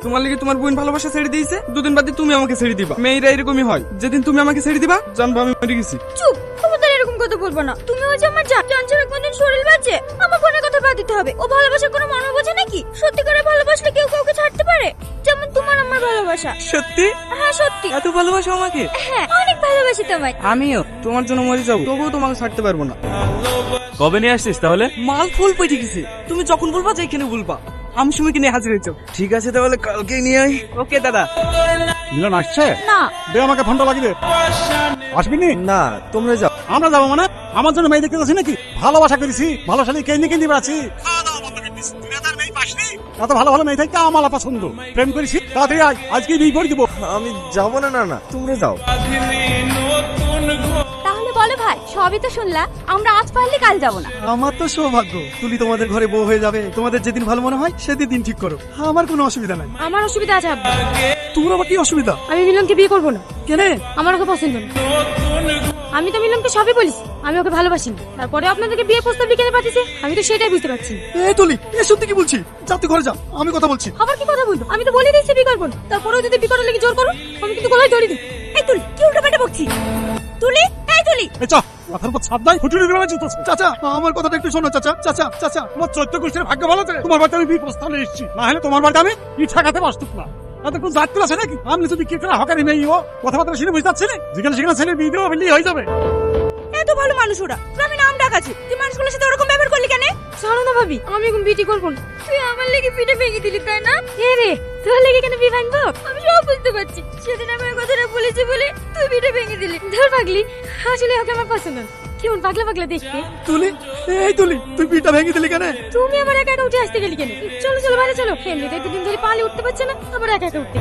তোমার লেগে তোমার বোন ভালোবাসা ছেড়ে দিয়েছে, দুদিন বাদে তুমি আমাকে ছেড়ে দিবা। মেয়েরা এরকমই হয়, যেদিন তুমি আমাকে ছেড়ে দিবা জানবো আমি মরে গেছি। চুপ, খবরদার এরকম কথা বলবো না। তুমি হচ্ছে আমার জান, জান ছাড়া কোনদিন শরীর বাঁচে? আমার বোনের কথা বাদ দিতে হবে। ও ভালোবাসা কোনো মর্ম বোঝে নাকি? সত্যি করে ভালোবাসলে কেউ কাউকে ছাড়তে পারে? যেমন তোমার আমার ভালোবাসা। সত্যি? হ্যাঁ সত্যি। এত ভালোবাসো আমাকে? হ্যাঁ অনেক ভালোবাসি তোমায়। আমিও তোমার জন্য মরে যাবো, তবুও তোমাকে ছাড়তে পারবো না। কবে নিয়ে আসছিস তাহলে? মাল ফুল পেটে গেছে, তুমি যখন বলবা যেখানে বলবা আমি সময়কে নিয়ে হাজির হয়েছো। ঠিক আছে তাহলে কালকেই নিয়ে আই। ওকে দাদা। মিলন আসছে? না। দে আমাকে ফোনটা লাগিয়ে দে। আসবি নি? না তোমরা যাও। আমরা যাবো মানে? আমার জন্য মেয়ে দেখতে যাচ্ছি নাকি? ভালোবাসা করেছি, ভালো সাথে কেন্দি কেন্দি বেড়াচ্ছি। এত ভালো ভালো মেয়ে থাকতে আমার পছন্দ। প্রেম করেছি, তাড়াতাড়ি আয়, আজকে বিয়ে করে দিবো। আমি যাবো না। না না তোমরা যাও। তাহলে বলো ভাই, সবই তো শুনলা, আমরা আজ পারলে কাল যাব না। আমার তো সৌভাগ্য, তুলি তোমাদের ঘরে বউ হয়ে যাবে। তোমাদের যেদিন ভালো মনে হয় সেদিন দিন ঠিক করো, আমার কোনো অসুবিধা নাই। আমার অসুবিধা আছে আব্বা। তোমার আবার কি অসুবিধা? আমি মিলনকে বিয়ে করবো না। কেনে? আমার ওকে পছন্দ না। আমি তো মিলনকে সবই বলেছি, আমি ওকে ভালোবাসি না। তারপরে আপনাদেরকে বিয়ে প্রস্তাব লিখে পাঠিয়েছে, আমি তো সেটাই বুঝতে পারছি না। এ তুলি, এ সত্যি কি বলছি? যা তুই ঘরে যা, আমি কথা বলছি। আবার কি কথা বলবো? আমি তো বলে দিয়েছি বিয়ে করবো না। তারপরেও যদি বিয়ে করার লেগে জোর করো, আমি কিন্তু গলায় ধরে দিই। এই তুলি, কি উল্টো পাল্টা বকছি? তুলি, এই তুলি। এই চ, মাথার উপর ছাদ নাই, ফুটুরি দিয়ে বানাচ্ছি তো। চাচা, আমার কথাটা একটু শোনো চাচা। চাচা চাচা, তোমার 14 গোষ্ঠীর ভাগ্য ভালো আছে, তোমার বাড়িতে আমি বিয়ে প্রস্তাব নিয়ে এসেছি। না হলে তোমার বাড়িতে আমি ইট ঠেকাতে পারতুম না। তাতে কোন জাত আছে নাকি? আমি যদি কি করে হকারি নেই ও কথাবার্তা শুনে বুঝতে পারছি না, যেখানে সেখানে ছেলে বিয়ে দেওয়া হলেই হয়ে যাবে। এত ভালো মানুষ ওরা, আমি নাম ডাকাছি। তুই মানুষগুলোর সাথে ওরকম ব্যবহার করলি কেন? ছাড়ো না ভাবি, আমি এখন বিয়ে করবো না। তুই আমার লেগে পিঠে ভেঙে দিলি তাই না? এ রে, তোর লেগে কেন বিয়ে ভাঙবো? আমি সব বুঝতে পারছি। সেদিন আমি ওই কথাটা বলেছি বলে তুই পিঠে ভেঙে দিলি। ধর পাগলি, আসলে ওকে আমার পছন্দ না। কেমন পাগলা পাগলা দেখতে। তুলি, এই তুলি, তুই পিঠটা ভেঙে দিলি কেন? তুমি আমার একা একা উঠে আসতে গেলি কেন? চলো চলো বাইরে চলো। এমনিতে দুদিন ধরে পালে উঠতে পারছে না, আবার একা একা উঠতে।